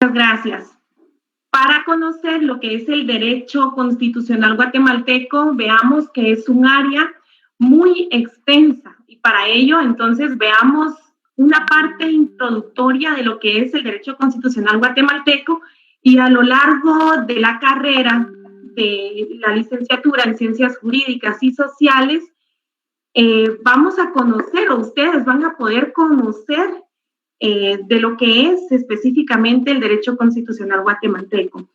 Muchas gracias. Para conocer lo que es el derecho constitucional guatemalteco, veamos que es un área muy extensa y para ello entonces veamos una parte introductoria de lo que es el derecho constitucional guatemalteco y a lo largo de la carrera de la licenciatura en Ciencias Jurídicas y Sociales vamos a conocer, o ustedes van a poder conocer de lo que es específicamente el derecho constitucional guatemalteco.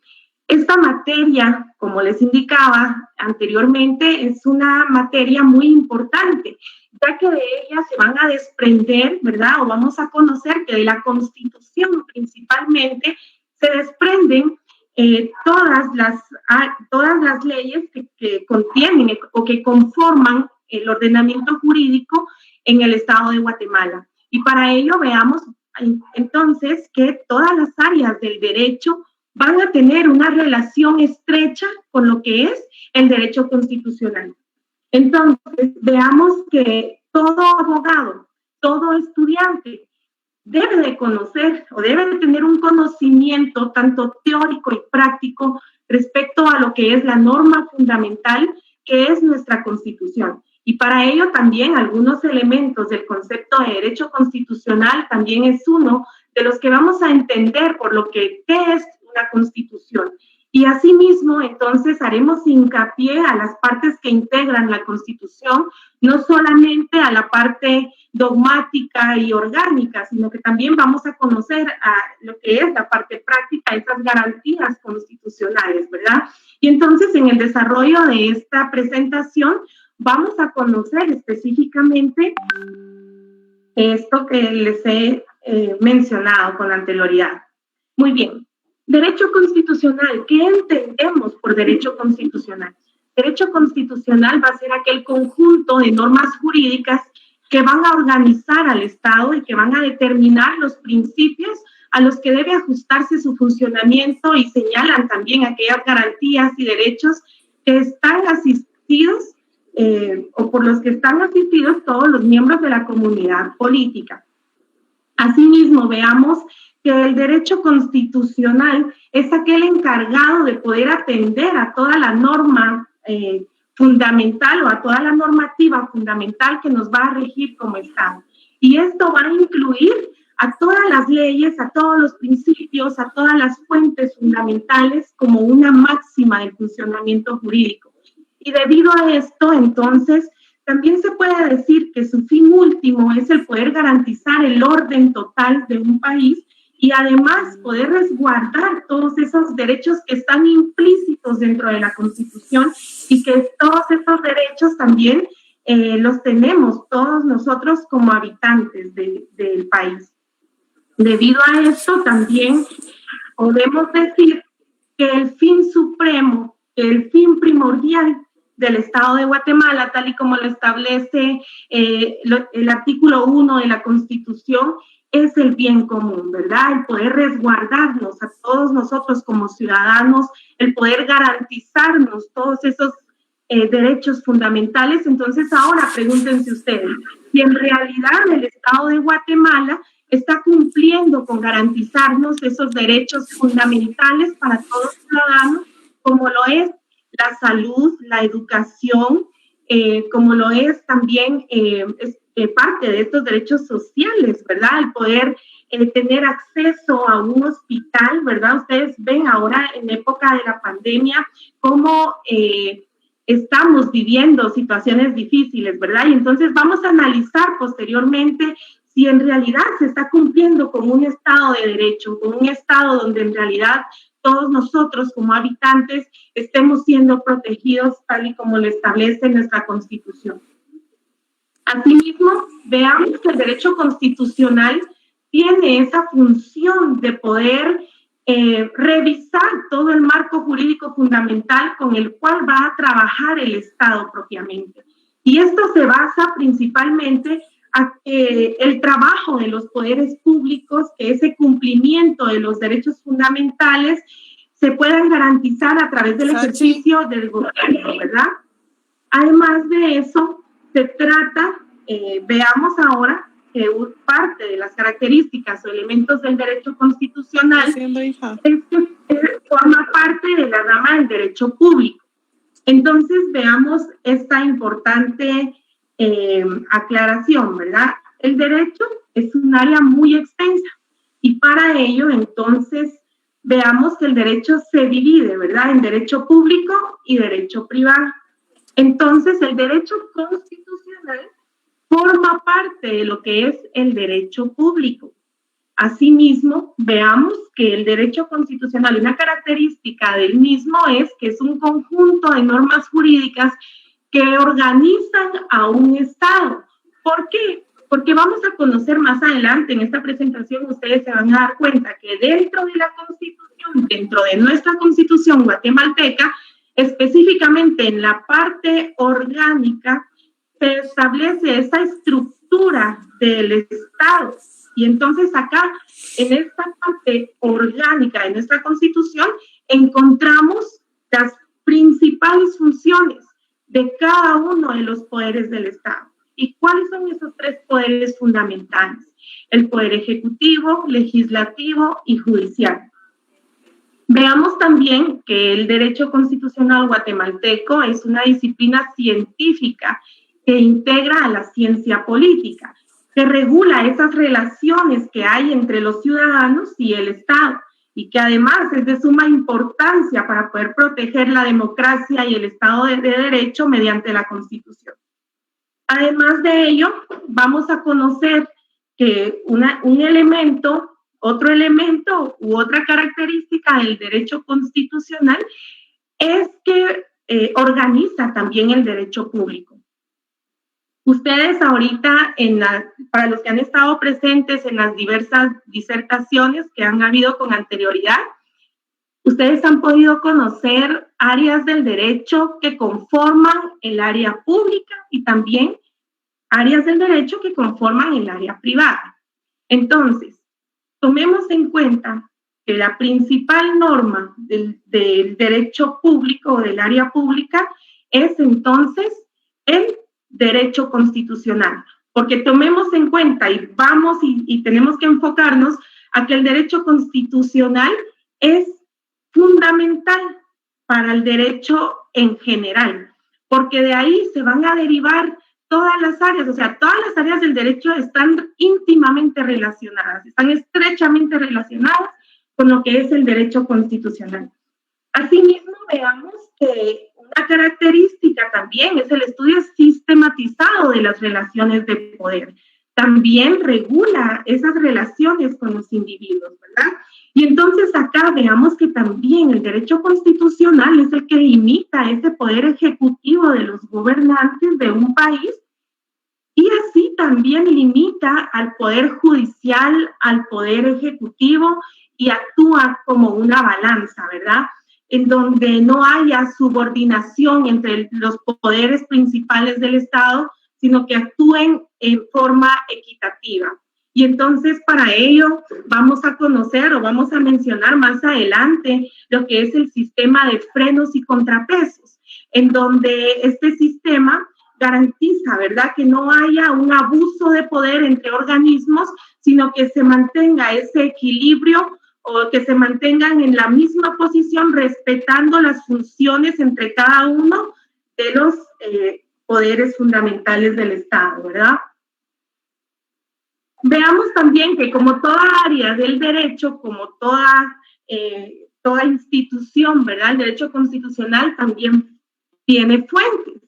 Esta materia, como les indicaba anteriormente, es una materia muy importante, ya que de ella se van a desprender, ¿verdad? O vamos a conocer que de la Constitución principalmente se desprenden todas las leyes que contienen o que conforman el ordenamiento jurídico en el Estado de Guatemala. Y para ello veamos entonces que todas las áreas del derecho van a tener una relación estrecha con lo que es el derecho constitucional. Entonces, veamos que todo abogado, todo estudiante debe de conocer o debe de tener un conocimiento tanto teórico y práctico respecto a lo que es la norma fundamental que es nuestra Constitución. Y para ello también algunos elementos del concepto de derecho constitucional también es uno de los que vamos a entender por lo que ¿qué es una constitución? Y asimismo, entonces, haremos hincapié a las partes que integran la Constitución, no solamente a la parte dogmática y orgánica, sino que también vamos a conocer a lo que es la parte práctica, esas garantías constitucionales, ¿verdad? Y entonces, en el desarrollo de esta presentación, vamos a conocer específicamente esto que les he mencionado con anterioridad. Muy bien. Derecho constitucional. ¿Qué entendemos por derecho constitucional? Derecho constitucional va a ser aquel conjunto de normas jurídicas que van a organizar al Estado y que van a determinar los principios a los que debe ajustarse su funcionamiento y señalan también aquellas garantías y derechos que están asistidos o por los que están asistidos todos los miembros de la comunidad política. Asimismo, veamos que el derecho constitucional es aquel encargado de poder atender a toda la norma fundamental o a toda la normativa fundamental que nos va a regir como Estado. Y esto va a incluir a todas las leyes, a todos los principios, a todas las fuentes fundamentales como una máxima del funcionamiento jurídico. Y debido a esto, entonces, también se puede decir que su fin último es el poder garantizar el orden total de un país y además poder resguardar todos esos derechos que están implícitos dentro de la Constitución y que todos esos derechos también los tenemos todos nosotros como habitantes del país. Debido a esto, también podemos decir que el fin supremo, el fin primordial del Estado de Guatemala, tal y como lo establece el artículo 1 de la Constitución, es el bien común, ¿verdad? El poder resguardarnos a todos nosotros como ciudadanos, el poder garantizarnos todos esos derechos fundamentales. Entonces ahora pregúntense ustedes, si en realidad el Estado de Guatemala está cumpliendo con garantizarnos esos derechos fundamentales para todos los ciudadanos, como lo es la salud, la educación, como lo es también parte de estos derechos sociales, ¿verdad? El poder tener acceso a un hospital, ¿verdad? Ustedes ven ahora en época de la pandemia cómo estamos viviendo situaciones difíciles, ¿verdad? Y entonces vamos a analizar posteriormente si en realidad se está cumpliendo con un Estado de Derecho, con un Estado donde en realidad todos nosotros como habitantes estemos siendo protegidos tal y como lo establece nuestra Constitución. Asimismo, veamos que el derecho constitucional tiene esa función de poder revisar todo el marco jurídico fundamental con el cual va a trabajar el Estado propiamente. Y esto se basa principalmente a que el trabajo de los poderes públicos, que ese cumplimiento de los derechos fundamentales se puedan garantizar a través del ejercicio del gobierno, ¿verdad? Además de eso, se trata, veamos ahora que parte de las características o elementos del derecho constitucional es que forma parte de la rama del derecho público. Entonces, veamos esta importante aclaración, ¿verdad? El derecho es un área muy extensa y para ello, entonces, veamos que el derecho se divide, ¿verdad? En derecho público y derecho privado. Entonces, el derecho constitucional forma parte de lo que es el derecho público. Asimismo, veamos que el derecho constitucional, una característica del mismo es que es un conjunto de normas jurídicas que organizan a un Estado. ¿Por qué? Porque vamos a conocer más adelante en esta presentación, ustedes se van a dar cuenta que dentro de la Constitución, dentro de nuestra Constitución guatemalteca, específicamente en la parte orgánica, se establece esa estructura del Estado. Y entonces acá, en esta parte orgánica de nuestra Constitución, encontramos las principales funciones de cada uno de los poderes del Estado. ¿Y cuáles son esos tres poderes fundamentales? El poder ejecutivo, legislativo y judicial. Veamos también que el derecho constitucional guatemalteco es una disciplina científica que integra a la ciencia política, que regula esas relaciones que hay entre los ciudadanos y el Estado, y que además es de suma importancia para poder proteger la democracia y el Estado de Derecho mediante la Constitución. Además de ello, vamos a conocer que otro elemento u otra característica del derecho constitucional es que organiza también el derecho público. Ustedes ahorita, para los que han estado presentes en las diversas disertaciones que han habido con anterioridad, ustedes han podido conocer áreas del derecho que conforman el área pública y también áreas del derecho que conforman el área privada. Entonces, tomemos en cuenta que la principal norma del derecho público o del área pública es entonces el derecho constitucional, porque tomemos en cuenta y tenemos que enfocarnos a que el derecho constitucional es fundamental para el derecho en general, porque de ahí se van a derivar todas las áreas, o sea, todas las áreas del derecho están íntimamente relacionadas, están estrechamente relacionadas con lo que es el derecho constitucional. Asimismo, veamos que una característica también es el estudio sistematizado de las relaciones de poder. También regula esas relaciones con los individuos, ¿verdad? Y entonces acá veamos que también el derecho constitucional es el que limita ese poder ejecutivo de los gobernantes de un país y así también limita al poder judicial, al poder ejecutivo y actúa como una balanza, ¿verdad? En donde no haya subordinación entre los poderes principales del Estado, sino que actúen en forma equitativa. Y entonces para ello vamos a conocer o vamos a mencionar más adelante lo que es el sistema de frenos y contrapesos, en donde este sistema garantiza, ¿verdad?, que no haya un abuso de poder entre organismos, sino que se mantenga ese equilibrio o que se mantengan en la misma posición respetando las funciones entre cada uno de los poderes fundamentales del Estado, ¿verdad? Veamos también que como toda área del derecho, como toda institución, ¿verdad? El derecho constitucional también tiene fuentes.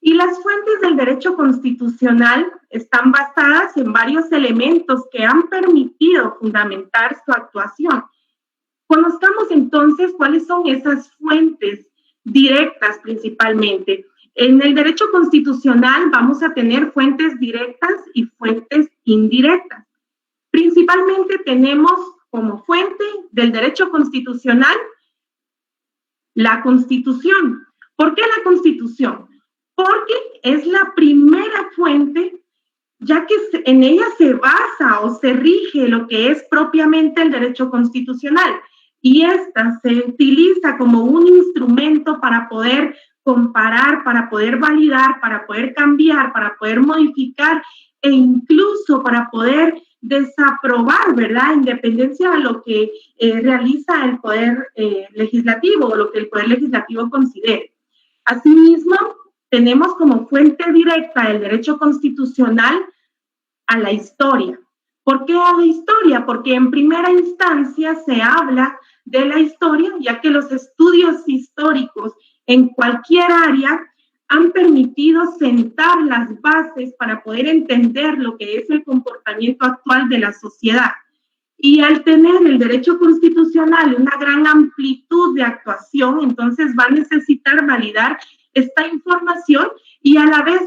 Y las fuentes del derecho constitucional están basadas en varios elementos que han permitido fundamentar su actuación. Conozcamos entonces cuáles son esas fuentes directas principalmente. En el derecho constitucional vamos a tener fuentes directas y fuentes indirectas. Principalmente tenemos como fuente del derecho constitucional la Constitución. ¿Por qué la Constitución? Porque es la primera fuente, ya que en ella se basa o se rige lo que es propiamente el derecho constitucional. Y esta se utiliza como un instrumento para poder comparar, para poder validar, para poder cambiar, para poder modificar e incluso para poder desaprobar, ¿verdad?, en dependencia de lo que realiza el Poder Legislativo o lo que el Poder Legislativo considere. Asimismo, tenemos como fuente directa del derecho constitucional a la historia. ¿Por qué a la historia? Porque en primera instancia se habla de la historia, ya que los estudios históricos en cualquier área han permitido sentar las bases para poder entender lo que es el comportamiento actual de la sociedad. Y al tener el derecho constitucional una gran amplitud de actuación, entonces va a necesitar validar esta información y a la vez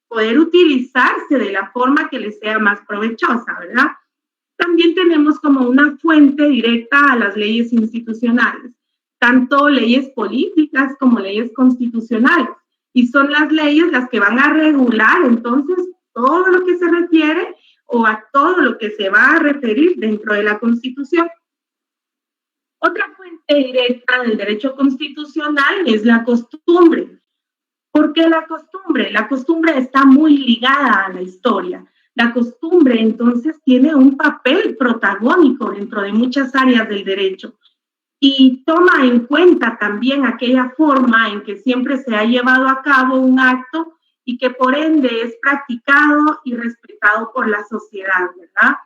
poder utilizarse de la forma que le sea más provechosa, ¿verdad? También tenemos como una fuente directa a las leyes institucionales, tanto leyes políticas como leyes constitucionales. Y son las leyes las que van a regular entonces todo lo que se refiere o a todo lo que se va a referir dentro de la Constitución. Otra fuente directa del derecho constitucional es la costumbre. ¿Por qué la costumbre? La costumbre está muy ligada a la historia. La costumbre entonces tiene un papel protagónico dentro de muchas áreas del derecho y toma en cuenta también aquella forma en que siempre se ha llevado a cabo un acto y que por ende es practicado y respetado por la sociedad, ¿verdad?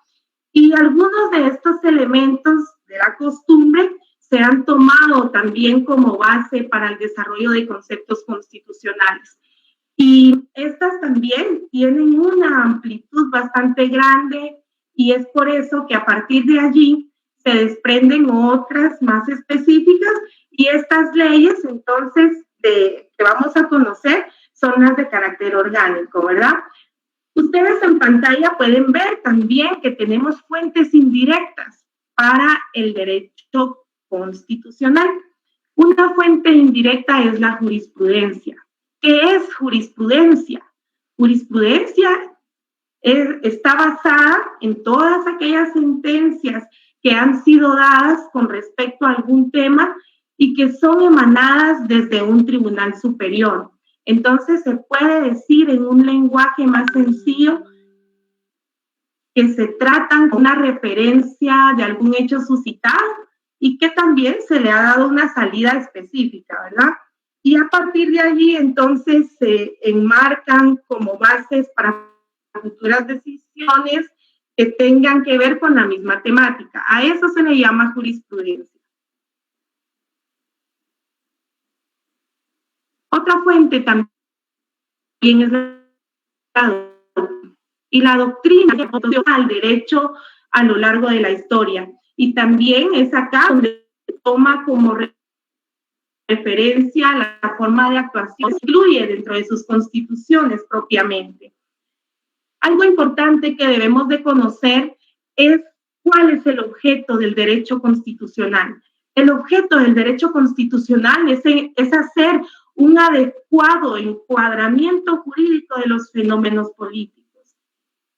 Y algunos de estos elementos de la costumbre se han tomado también como base para el desarrollo de conceptos constitucionales. Y estas también tienen una amplitud bastante grande y es por eso que a partir de allí se desprenden otras más específicas y estas leyes entonces que vamos a conocer son las de carácter orgánico, ¿verdad? Ustedes en pantalla pueden ver también que tenemos fuentes indirectas para el derecho constitucional. Una fuente indirecta es la jurisprudencia. ¿Qué es jurisprudencia? Jurisprudencia está basada en todas aquellas sentencias que han sido dadas con respecto a algún tema y que son emanadas desde un tribunal superior. Entonces se puede decir en un lenguaje más sencillo que se tratan de una referencia de algún hecho suscitado y que también se le ha dado una salida específica, ¿verdad? Y a partir de allí entonces se enmarcan como bases para futuras decisiones que tengan que ver con la misma temática. A eso se le llama jurisprudencia. Otra fuente también es la doctrina. Y la doctrina se al derecho a lo largo de la historia. Y también es acá donde se toma como referencia la forma de actuación que incluye dentro de sus constituciones propiamente. Algo importante que debemos de conocer es cuál es el objeto del derecho constitucional. El objeto del derecho constitucional es hacer un adecuado encuadramiento jurídico de los fenómenos políticos.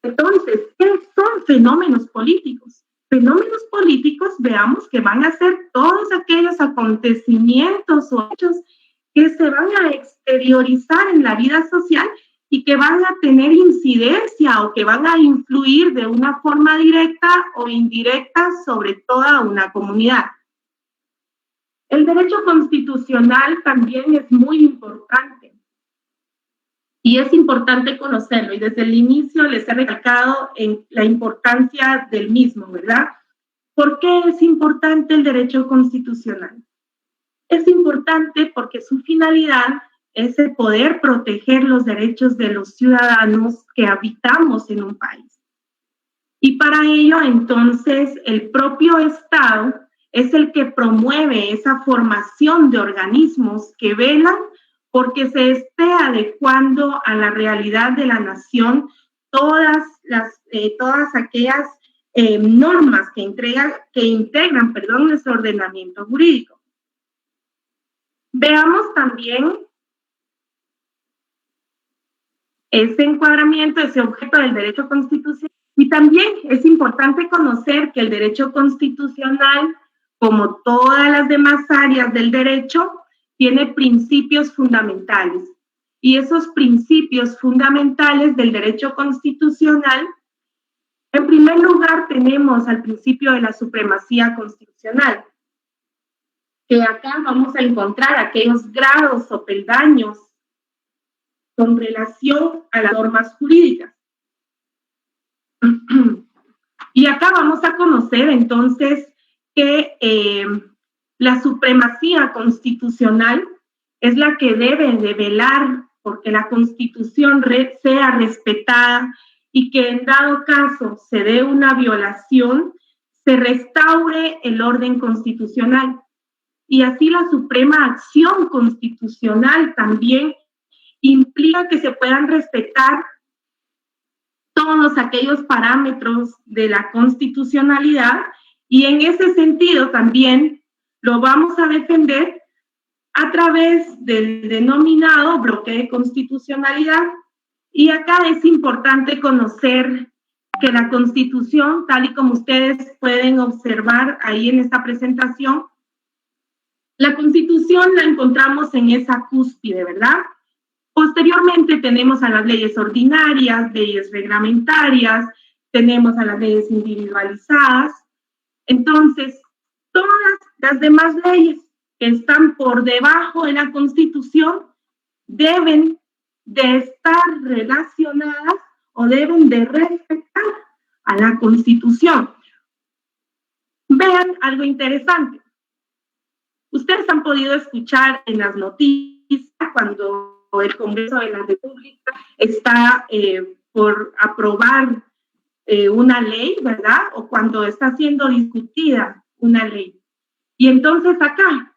Entonces, ¿qué son fenómenos políticos? Fenómenos políticos, veamos que van a ser todos aquellos acontecimientos o hechos que se van a exteriorizar en la vida social y que van a tener incidencia o que van a influir de una forma directa o indirecta sobre toda una comunidad. El derecho constitucional también es muy importante y es importante conocerlo y desde el inicio les he recalcado en la importancia del mismo, ¿verdad? ¿Por qué es importante el derecho constitucional? Es importante porque su finalidad es el poder proteger los derechos de los ciudadanos que habitamos en un país. Y para ello, entonces, el propio Estado es el que promueve esa formación de organismos que velan porque se esté adecuando a la realidad de la nación todas aquellas normas que integran nuestro ordenamiento jurídico. Veamos también ese encuadramiento, ese objeto del derecho constitucional. Y también es importante conocer que el derecho constitucional, como todas las demás áreas del derecho, tiene principios fundamentales. y esos principios fundamentales del derecho constitucional. En primer lugar, tenemos al principio de la supremacía constitucional, que acá vamos a encontrar aquellos grados o peldaños con relación a las normas jurídicas. Y acá vamos a conocer entonces que la supremacía constitucional es la que debe de velar porque la Constitución sea respetada y que en dado caso se dé una violación, se restaure el orden constitucional. Y así la suprema acción constitucional también implica que se puedan respetar todos aquellos parámetros de la constitucionalidad, y en ese sentido también lo vamos a defender a través del denominado bloque de constitucionalidad. Y acá es importante conocer que la Constitución, tal y como ustedes pueden observar ahí en esta presentación, la Constitución la encontramos en esa cúspide, ¿verdad? Posteriormente tenemos a las leyes ordinarias, leyes reglamentarias, tenemos a las leyes individualizadas. Entonces, todas las demás leyes que están por debajo de la Constitución deben de estar relacionadas o deben de respetar a la Constitución. Vean algo interesante. Ustedes han podido escuchar en las noticias cuando el Congreso de la República está por aprobar una ley, ¿verdad? O cuando está siendo discutida una ley. Y entonces acá,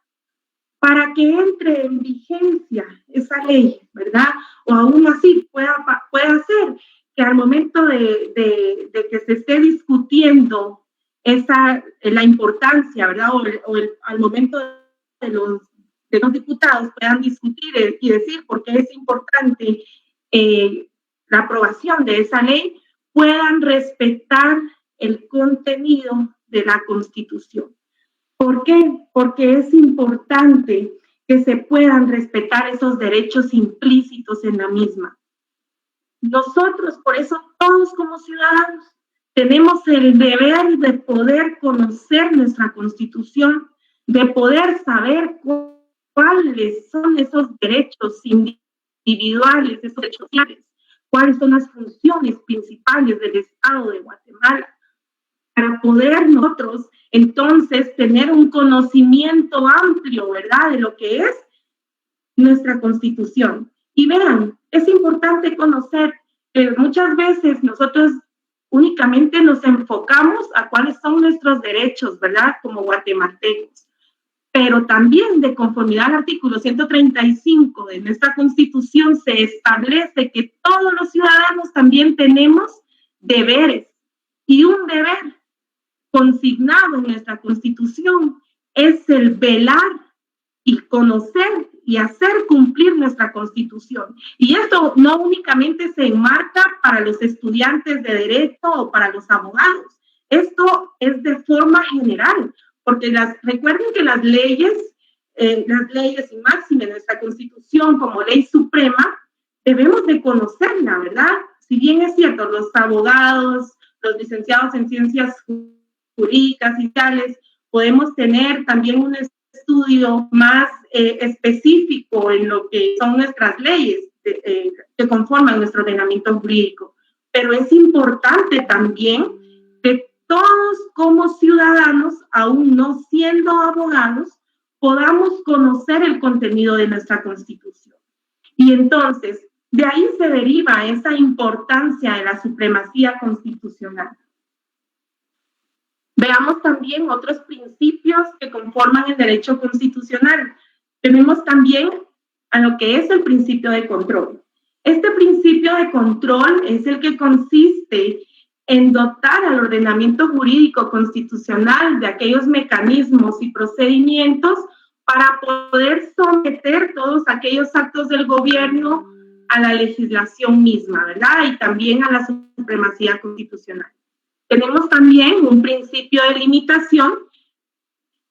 para que entre en vigencia esa ley, ¿verdad? O aún así pueda ser que al momento de que se esté discutiendo la importancia, ¿verdad? Al momento de los diputados puedan discutir y decir por qué es importante la aprobación de esa ley, puedan respetar el contenido de la Constitución. ¿Por qué? Porque es importante que se puedan respetar esos derechos implícitos en la misma. Nosotros, por eso, todos como ciudadanos, tenemos el deber de poder conocer nuestra Constitución, de poder saber cuáles son esos derechos individuales, esos derechos sociales, cuáles son las funciones principales del Estado de Guatemala, para poder nosotros entonces tener un conocimiento amplio, ¿verdad?, de lo que es nuestra Constitución. Y vean, es importante conocer que muchas veces nosotros únicamente nos enfocamos a cuáles son nuestros derechos, ¿verdad?, como guatemaltecos. Pero también, de conformidad al artículo 135 de nuestra Constitución, se establece que todos los ciudadanos también tenemos deberes. Y un deber consignado en nuestra Constitución es el velar y conocer y hacer cumplir nuestra Constitución. Y esto no únicamente se enmarca para los estudiantes de Derecho o para los abogados. Esto es de forma general, porque recuerden que las leyes y máximas de nuestra Constitución como ley suprema, debemos de conocerla, ¿verdad? Si bien es cierto, los abogados, los licenciados en ciencias jurídicas y tales, podemos tener también un estudio más específico en lo que son nuestras leyes que conforman nuestro ordenamiento jurídico. Pero es importante también que todos como ciudadanos, aún no siendo abogados, podamos conocer el contenido de nuestra Constitución. Y entonces, de ahí se deriva esa importancia de la supremacía constitucional. Veamos también otros principios que conforman el derecho constitucional. Tenemos también a lo que es el principio de control. Este principio de control es el que consiste en dotar al ordenamiento jurídico constitucional de aquellos mecanismos y procedimientos para poder someter todos aquellos actos del gobierno a la legislación misma, ¿verdad? Y también a la supremacía constitucional. Tenemos también un principio de limitación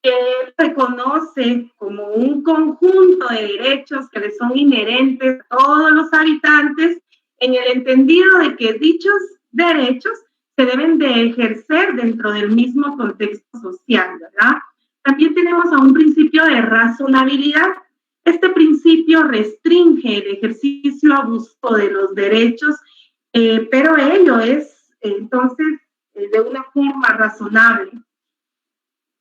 que reconoce como un conjunto de derechos que le son inherentes a todos los habitantes, en el entendido de que dichos derechos se deben de ejercer dentro del mismo contexto social, ¿verdad? También tenemos a un principio de razonabilidad. Este principio restringe el ejercicio abuso de los derechos, pero ello es entonces de una forma razonable.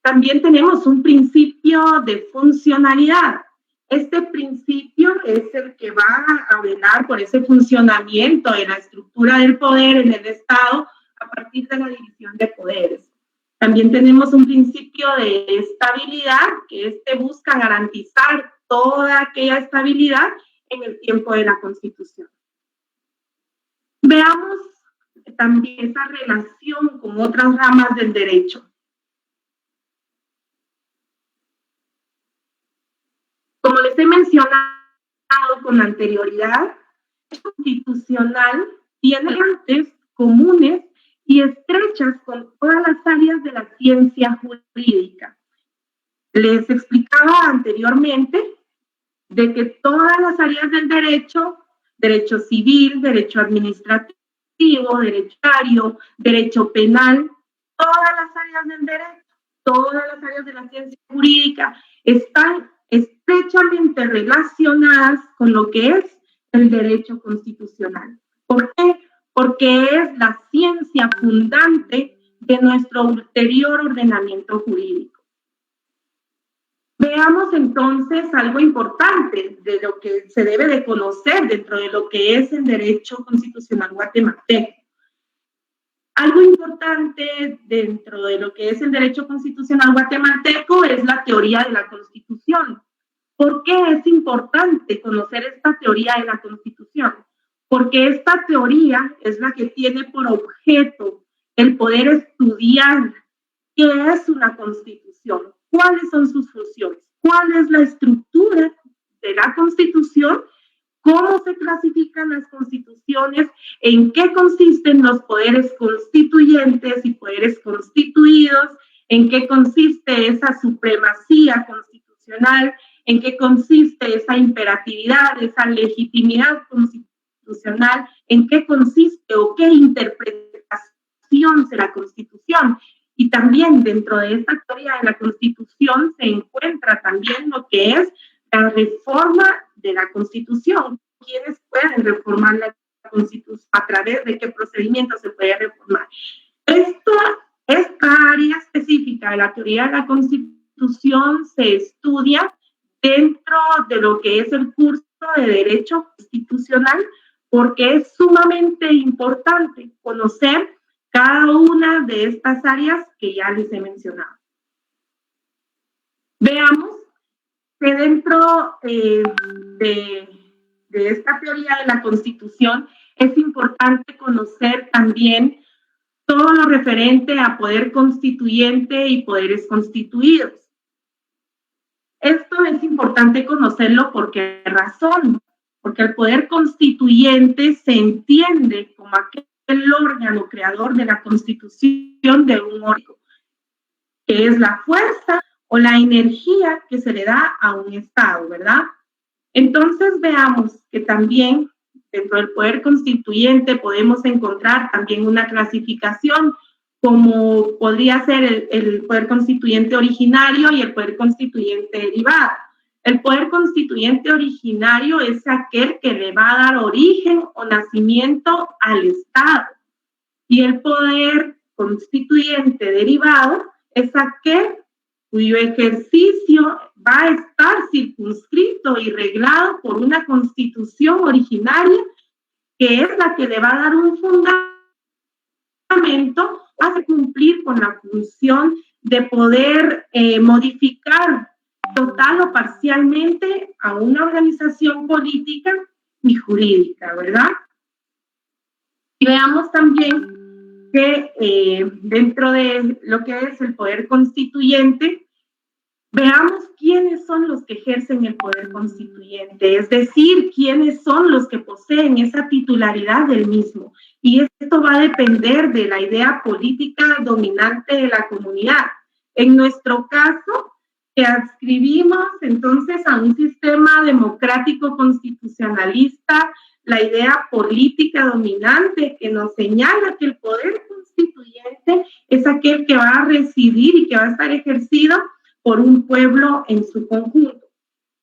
También tenemos un principio de funcionalidad. Este principio es el que va a velar por ese funcionamiento de la estructura del poder en el Estado a partir de la división de poderes. También tenemos un principio de estabilidad, que busca garantizar toda aquella estabilidad en el tiempo de la Constitución. Veamos también esa relación con otras ramas del derecho. Como les he mencionado con anterioridad, el constitucional tiene fuentes comunes y estrechas con todas las áreas de la ciencia jurídica. Les explicaba anteriormente de que todas las áreas del derecho, derecho civil, derecho administrativo, derechario, derecho penal, todas las áreas del derecho, todas las áreas de la ciencia jurídica están estrechamente relacionadas con lo que es el derecho constitucional. ¿Por qué? Porque es la ciencia fundante de nuestro ulterior ordenamiento jurídico. Veamos entonces algo importante de lo que se debe de conocer dentro de lo que es el derecho constitucional guatemalteco. Algo importante dentro de lo que es el derecho constitucional guatemalteco es la teoría de la Constitución. ¿Por qué es importante conocer esta teoría de la Constitución? Porque esta teoría es la que tiene por objeto el poder estudiar qué es una Constitución, cuáles son sus funciones, cuál es la estructura de la Constitución, cómo se clasifican las constituciones, en qué consisten los poderes constituyentes y poderes constituidos, en qué consiste esa supremacía constitucional, en qué consiste esa imperatividad, esa legitimidad constitucional, en qué consiste o qué interpretación de la Constitución. Y también dentro de esta teoría de la Constitución se encuentra también lo que es la reforma de la Constitución. ¿Quiénes pueden reformar la Constitución? ¿A través de qué procedimiento se puede reformar? Esta área específica de la teoría de la Constitución se estudia dentro de lo que es el curso de Derecho Constitucional, porque es sumamente importante conocer cada una de estas áreas que ya les he mencionado. Veamos que dentro de esta teoría de la Constitución es importante conocer también todo lo referente a poder constituyente y poderes constituidos. Esto es importante conocerlo ¿por qué razón? Porque el poder constituyente se entiende como aquel órgano creador de la constitución de un órgano, que es la fuerza o la energía que se le da a un Estado, ¿verdad? Entonces veamos que también dentro del poder constituyente podemos encontrar también una clasificación como podría ser el poder constituyente originario y el poder constituyente derivado. El poder constituyente originario es aquel que le va a dar origen o nacimiento al Estado. Y el poder constituyente derivado es aquel cuyo ejercicio va a estar circunscrito y reglado por una constitución originaria que es la que le va a dar un fundamento a cumplir con la función de poder modificar total o parcialmente a una organización política y jurídica, ¿verdad? Y veamos también que dentro de lo que es el poder constituyente, veamos quiénes son los que ejercen el poder constituyente, es decir, quiénes son los que poseen esa titularidad del mismo. Y esto va a depender de la idea política dominante de la comunidad. En nuestro caso, que adscribimos entonces a un sistema democrático constitucionalista, la idea política dominante que nos señala que el poder constituyente es aquel que va a residir y que va a estar ejercido por un pueblo en su conjunto.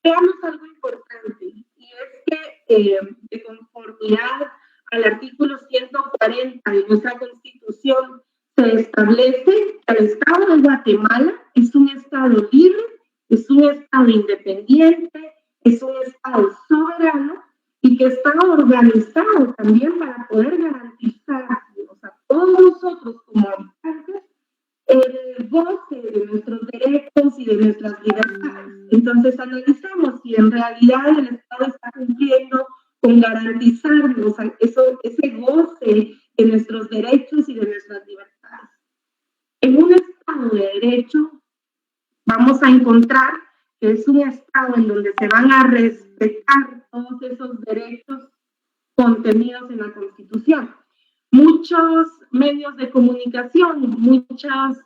Veamos algo importante, y es que de conformidad al artículo 140 de nuestra Constitución, se establece que el Estado de Guatemala es un Estado libre, es un Estado independiente, es un Estado soberano y que está organizado también para poder garantizar a todos nosotros como habitantes el goce de nuestros derechos y de nuestras libertades. Entonces analizamos si en realidad el Estado está cumpliendo con garantizarnos ese goce de nuestros derechos y de nuestras libertades. En un Estado de derecho vamos a encontrar que es un Estado en donde se van a respetar todos esos derechos contenidos en la Constitución. Muchos medios de comunicación, muchas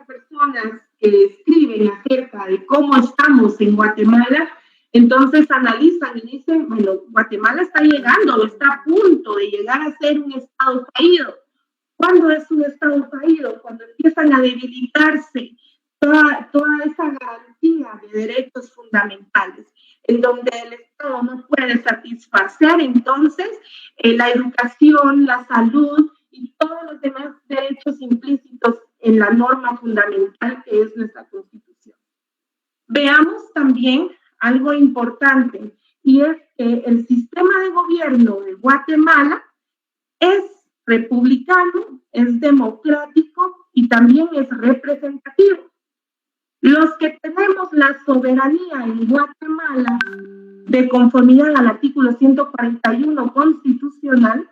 personas que escriben acerca de cómo estamos en Guatemala, entonces analizan y dicen, bueno, Guatemala está llegando, está a punto de llegar a ser un Estado caído. ¿Cuándo es un Estado caído? Cuando empiezan a debilitarse toda esa garantía de derechos fundamentales, en donde el Estado no puede satisfacer entonces la educación, la salud y todos los demás derechos implícitos en la norma fundamental que es nuestra Constitución. Veamos también algo importante, y es que el sistema de gobierno de Guatemala es republicano, es democrático y también es representativo. Los que tenemos la soberanía en Guatemala, de conformidad al artículo 141 constitucional,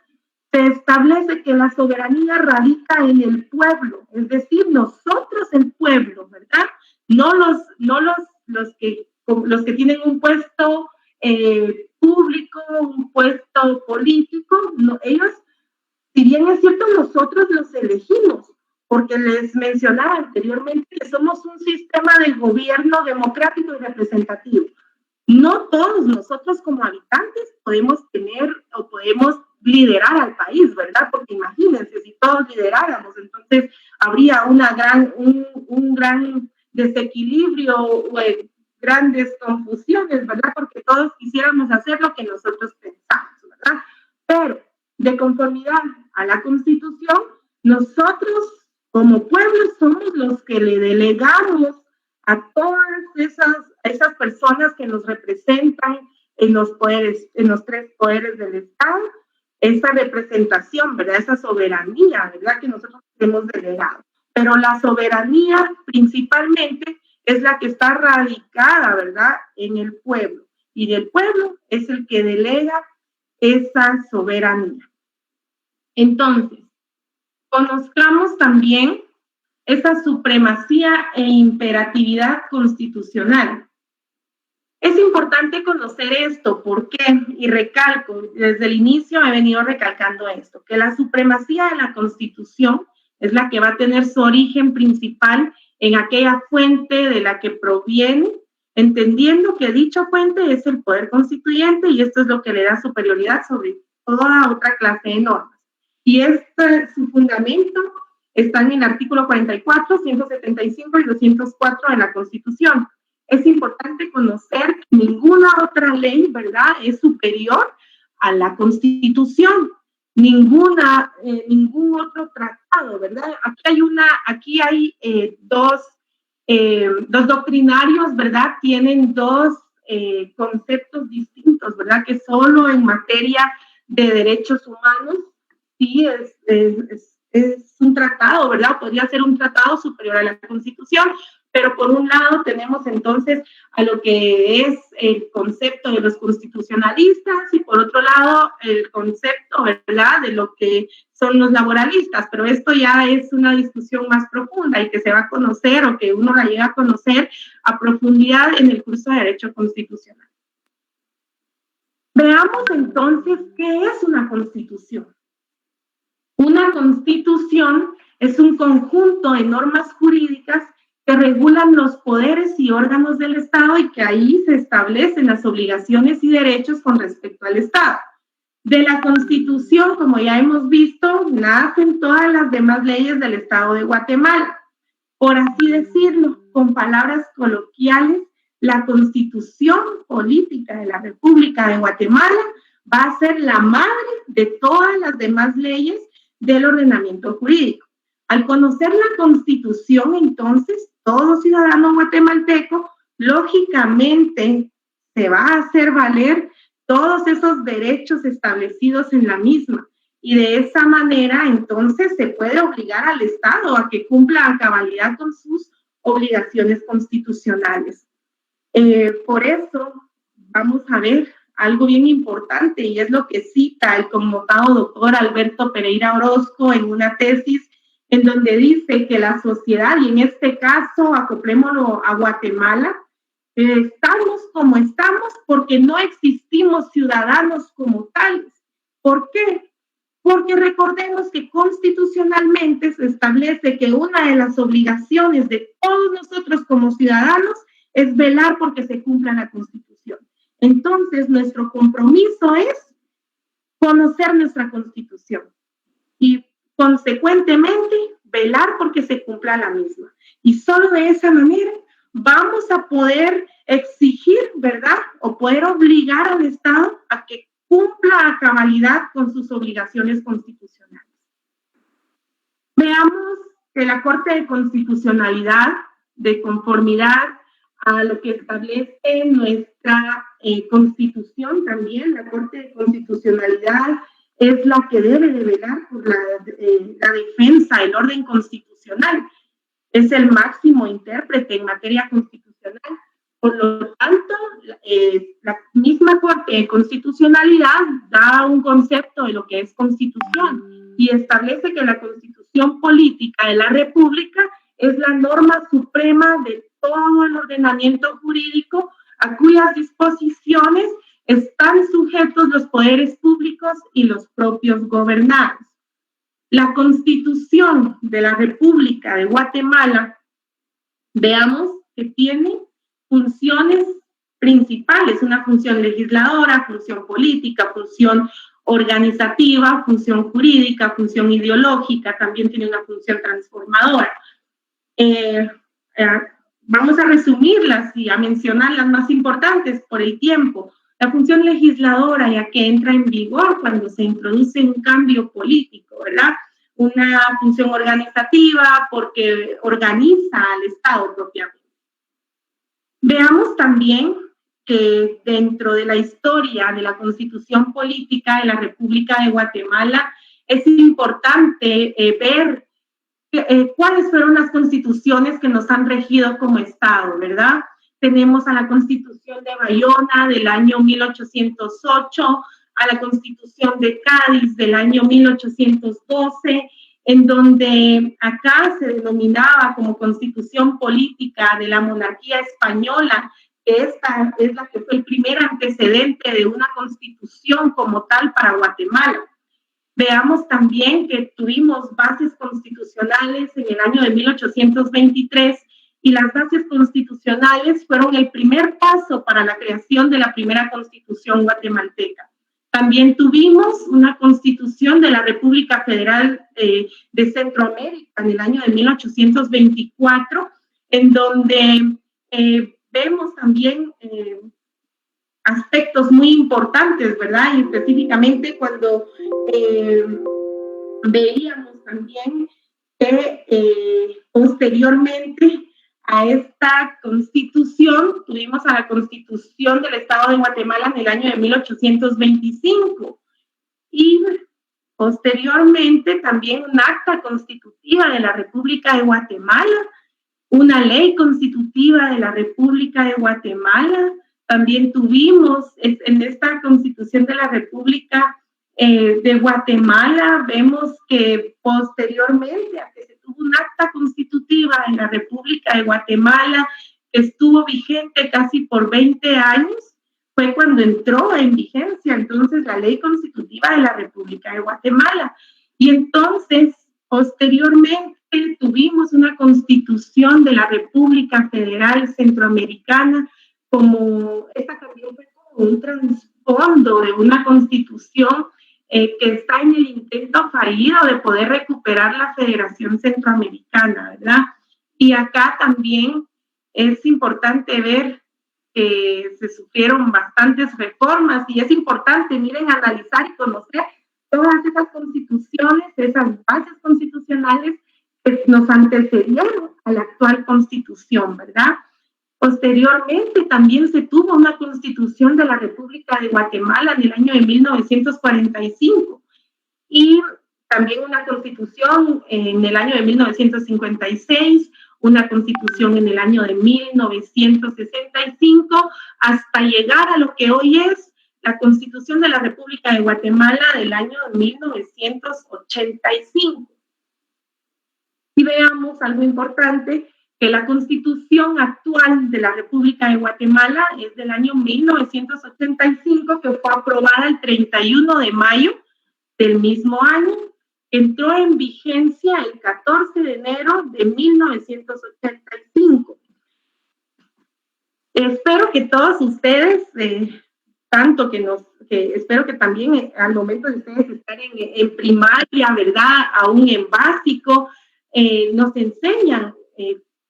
se establece que la soberanía radica en el pueblo, es decir, nosotros el pueblo, ¿verdad? No los que tienen un puesto público, un puesto político, no, ellos, si bien es cierto, nosotros los elegimos, porque les mencionaba anteriormente que somos un sistema de gobierno democrático y representativo. No todos nosotros como habitantes podemos tener o podemos liderar al país, ¿verdad? Porque imagínense, si todos lideráramos, entonces habría un gran desequilibrio o grandes confusiones, ¿verdad? Porque todos quisiéramos hacer lo que nosotros pensamos, ¿verdad? Pero de conformidad a la Constitución, nosotros como pueblo somos los que le delegamos a todas esas personas que nos representan en los tres poderes del Estado, esa representación, ¿verdad? Esa soberanía, ¿verdad? Que nosotros hemos delegado. Pero la soberanía principalmente es la que está radicada, ¿verdad? En el pueblo. Y del pueblo es el que delega esa soberanía. Entonces, conozcamos también esa supremacía e imperatividad constitucional. Es importante conocer esto, ¿por qué? Y recalco, desde el inicio he venido recalcando esto, que la supremacía de la Constitución es la que va a tener su origen principal en aquella fuente de la que proviene, entendiendo que dicha fuente es el poder constituyente y esto es lo que le da superioridad sobre toda otra clase de normas. Y su fundamento están en el artículo 44, 175 y 204 de la Constitución. Es importante conocer que ninguna otra ley, ¿verdad?, es superior a la Constitución. Ningún otro tratado, ¿verdad? Aquí hay dos doctrinarios, ¿verdad? Tienen dos conceptos distintos, ¿verdad? Que solo en materia de derechos humanos sí es un tratado, ¿verdad? Podría ser un tratado superior a la Constitución, pero por un lado tenemos entonces a lo que es el concepto de los constitucionalistas y por otro lado el concepto, ¿verdad?, de lo que son los laboralistas, pero esto ya es una discusión más profunda y que se va a conocer o que uno la llega a conocer a profundidad en el curso de Derecho Constitucional. Veamos entonces qué es una constitución. Una constitución es un conjunto de normas jurídicas que regulan los poderes y órganos del Estado y que ahí se establecen las obligaciones y derechos con respecto al Estado. De la Constitución, como ya hemos visto, nacen todas las demás leyes del Estado de Guatemala. Por así decirlo, con palabras coloquiales, la Constitución política de la República de Guatemala va a ser la madre de todas las demás leyes del ordenamiento jurídico. Al conocer la Constitución, entonces, todo ciudadano guatemalteco, lógicamente, se va a hacer valer todos esos derechos establecidos en la misma. Y de esa manera, entonces, se puede obligar al Estado a que cumpla a cabalidad con sus obligaciones constitucionales. Por eso, vamos a ver algo bien importante, y es lo que cita el convocado doctor Alberto Pereira Orozco en una tesis en donde dice que la sociedad, y en este caso, acoplémoslo a Guatemala, estamos como estamos porque no existimos ciudadanos como tales. ¿Por qué? Porque recordemos que constitucionalmente se establece que una de las obligaciones de todos nosotros como ciudadanos es velar porque se cumpla la Constitución. Entonces, nuestro compromiso es conocer nuestra Constitución y, consecuentemente, velar porque se cumpla la misma. Y solo de esa manera vamos a poder exigir, ¿verdad? O poder obligar al Estado a que cumpla a cabalidad con sus obligaciones constitucionales. Veamos que la Corte de Constitucionalidad, de conformidad a lo que establece nuestra Constitución también, la Corte de Constitucionalidad es la que debe de velar por la defensa del orden constitucional. Es el máximo intérprete en materia constitucional. Por lo tanto, la misma Corte de Constitucionalidad da un concepto de lo que es Constitución y establece que la Constitución política de la República es la norma suprema de todo el ordenamiento jurídico a cuyas disposiciones están sujetos los poderes públicos y los propios gobernados. La Constitución de la República de Guatemala, veamos que tiene funciones principales, una función legisladora, función política, función organizativa, función jurídica, función ideológica, también tiene una función transformadora. Vamos a resumirlas y a mencionar las más importantes por el tiempo. La función legisladora, ya que entra en vigor cuando se introduce un cambio político, ¿verdad? Una función organizativa porque organiza al Estado propiamente. Veamos también que dentro de la historia de la Constitución política de la República de Guatemala es importante ver cuáles fueron las constituciones que nos han regido como Estado, ¿verdad? Tenemos a la Constitución de Bayona del año 1808, a la Constitución de Cádiz del año 1812, en donde acá se denominaba como Constitución Política de la Monarquía Española, que esta es la que fue el primer antecedente de una constitución como tal para Guatemala. Veamos también que tuvimos bases constitucionales en el año de 1823 y las bases constitucionales fueron el primer paso para la creación de la primera constitución guatemalteca. También tuvimos una constitución de la República Federal de Centroamérica en el año de 1824, en donde vemos también aspectos muy importantes, ¿verdad? Y específicamente cuando veíamos también que posteriormente a esta constitución, tuvimos a la Constitución del Estado de Guatemala en el año de 1825 y posteriormente también un acta constitutiva de la República de Guatemala, una ley constitutiva de la República de Guatemala. También tuvimos en esta Constitución de la República de Guatemala, vemos que posteriormente a que se tuvo un acta constitutiva en la República de Guatemala que estuvo vigente casi por 20 años, fue cuando entró en vigencia entonces la ley constitutiva de la República de Guatemala. Y entonces, posteriormente, tuvimos una constitución de la República Federal Centroamericana, como esta también fue como un trasfondo de una constitución que está en el intento fallido de poder recuperar la Federación Centroamericana, ¿verdad? Y acá también es importante ver que se sufrieron bastantes reformas y es importante, miren, analizar y conocer todas esas constituciones, esas bases constitucionales que nos antecedieron a la actual constitución, ¿verdad? Posteriormente también se tuvo una constitución de la República de Guatemala en el año de 1945 y también una constitución en el año de 1956, una constitución en el año de 1965, hasta llegar a lo que hoy es la Constitución de la República de Guatemala del año de 1985. Y veamos algo importante, que la Constitución actual de la República de Guatemala es del año 1985, que fue aprobada el 31 de mayo del mismo año. Entró en vigencia el 14 de enero de 1985. Espero que todos ustedes, espero que también al momento de ustedes estar en primaria, ¿verdad? Aún en básico, nos enseñan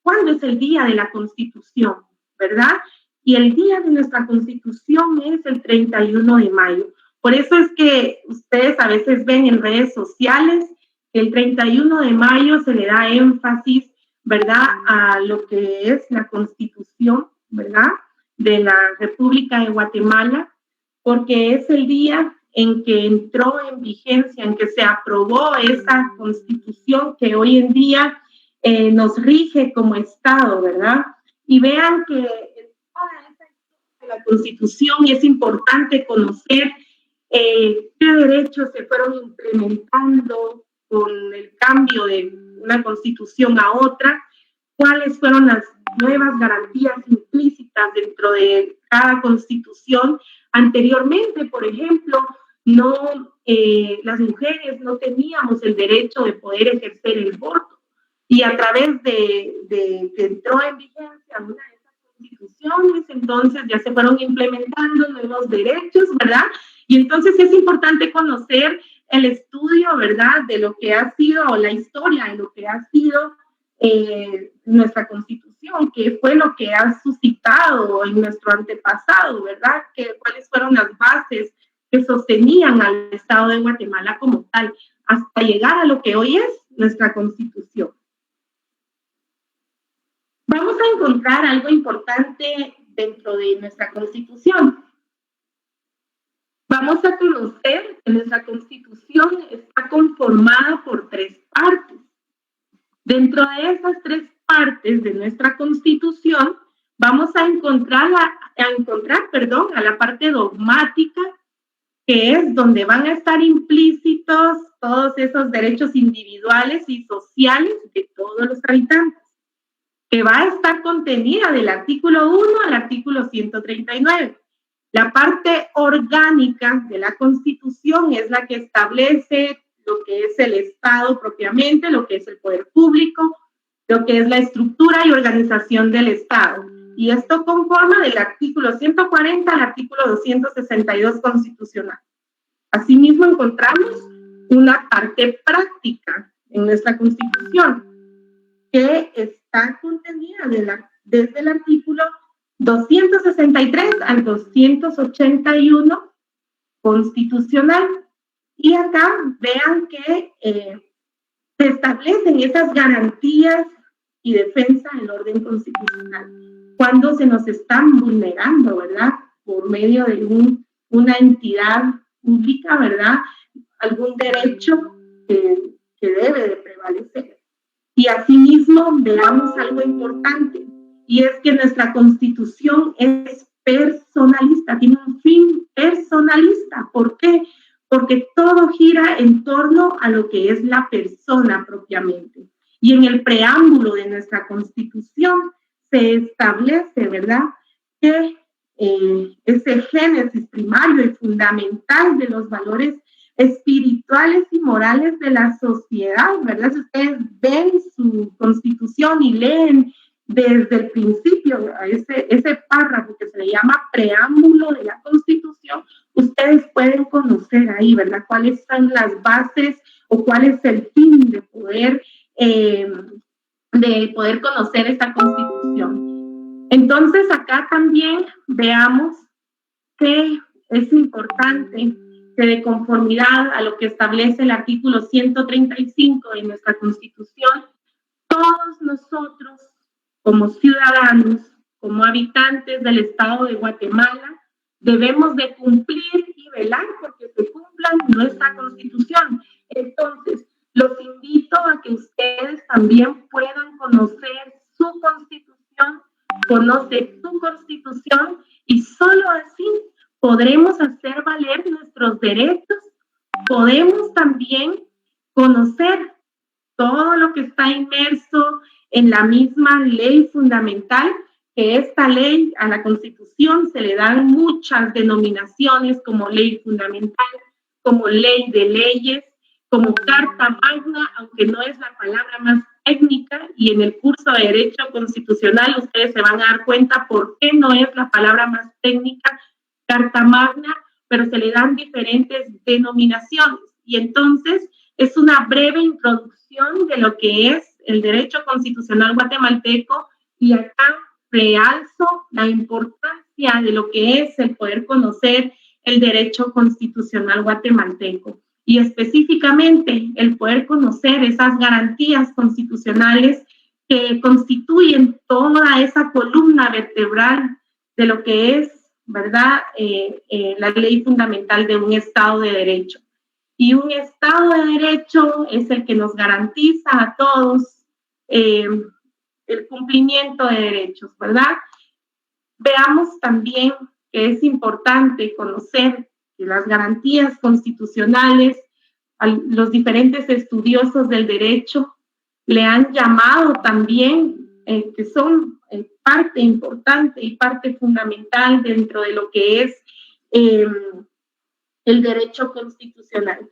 cuándo es el día de la Constitución, ¿verdad? Y el día de nuestra Constitución es el 31 de mayo. Por eso es que ustedes a veces ven en redes sociales que el 31 de mayo se le da énfasis, ¿verdad?, a lo que es la Constitución, ¿verdad?, de la República de Guatemala, porque es el día en que entró en vigencia, en que se aprobó esa Constitución que hoy en día nos rige como Estado, ¿verdad? Y vean que en toda esa historia de la Constitución es importante conocer qué derechos se fueron implementando con el cambio de una constitución a otra, cuáles fueron las nuevas garantías implícitas dentro de cada constitución. Anteriormente, por ejemplo, las mujeres no teníamos el derecho de poder ejercer el voto, y a través de que entró en vigencia una de esas constituciones, entonces ya se fueron implementando nuevos derechos, ¿verdad? Y entonces es importante conocer el estudio, ¿verdad?, de lo que ha sido, o la historia de lo que ha sido nuestra Constitución, qué fue lo que ha suscitado en nuestro antepasado, ¿verdad? Cuáles fueron las bases que sostenían al Estado de Guatemala como tal, hasta llegar a lo que hoy es nuestra Constitución. Vamos a encontrar algo importante dentro de nuestra Constitución. Vamos a conocer que nuestra Constitución está conformada por 3 partes. Dentro de esas 3 partes de nuestra Constitución, vamos a encontrar a la parte dogmática, que es donde van a estar implícitos todos esos derechos individuales y sociales de todos los habitantes, que va a estar contenida del artículo 1 al artículo 139. La parte orgánica de la Constitución es la que establece lo que es el Estado propiamente, lo que es el poder público, lo que es la estructura y organización del Estado. Y esto conforma del artículo 140 al artículo 262 constitucional. Asimismo, encontramos una parte práctica en nuestra Constitución que está contenida desde el artículo 263 al 281 constitucional. Y acá vean que se establecen esas garantías y defensa del orden constitucional cuando se nos están vulnerando, ¿verdad?, por medio de una entidad pública, ¿verdad?, algún derecho que debe de prevalecer. Y asimismo veamos algo importante, y es que nuestra Constitución es personalista, tiene un fin personalista. ¿Por qué? Porque todo gira en torno a lo que es la persona propiamente. Y en el preámbulo de nuestra Constitución se establece, ¿verdad?, que ese génesis primario y fundamental de los valores espirituales y morales de la sociedad, ¿verdad? Si ustedes ven su constitución y leen desde el principio ese párrafo que se le llama preámbulo de la Constitución, ustedes pueden conocer ahí, ¿verdad? Cuáles son las bases o cuál es el fin de poder conocer esta Constitución. Entonces, acá también veamos que es importante que de conformidad a lo que establece el artículo 135 de nuestra Constitución, todos nosotros, como ciudadanos, como habitantes del Estado de Guatemala, debemos de cumplir y velar porque se cumpla nuestra Constitución. Entonces, los invito a que ustedes también puedan conocer su Constitución, conocer su Constitución, y solo así podremos hacer valer nuestros derechos, podemos también conocer todo lo que está inmerso en la misma ley fundamental, que esta ley, a la Constitución se le dan muchas denominaciones como ley fundamental, como ley de leyes, como Carta Magna, aunque no es la palabra más técnica, y en el curso de Derecho Constitucional ustedes se van a dar cuenta por qué no es la palabra más técnica, Carta Magna, pero se le dan diferentes denominaciones. Y entonces es una breve introducción de lo que es el derecho constitucional guatemalteco, y acá realzo la importancia de lo que es el poder conocer el derecho constitucional guatemalteco y específicamente el poder conocer esas garantías constitucionales que constituyen toda esa columna vertebral de lo que es, ¿verdad?, la ley fundamental de un Estado de Derecho. Y un Estado de Derecho es el que nos garantiza a todos el cumplimiento de derechos, ¿verdad? Veamos también que es importante conocer que las garantías constitucionales, los diferentes estudiosos del derecho le han llamado también que son parte importante y parte fundamental dentro de lo que es el derecho constitucional.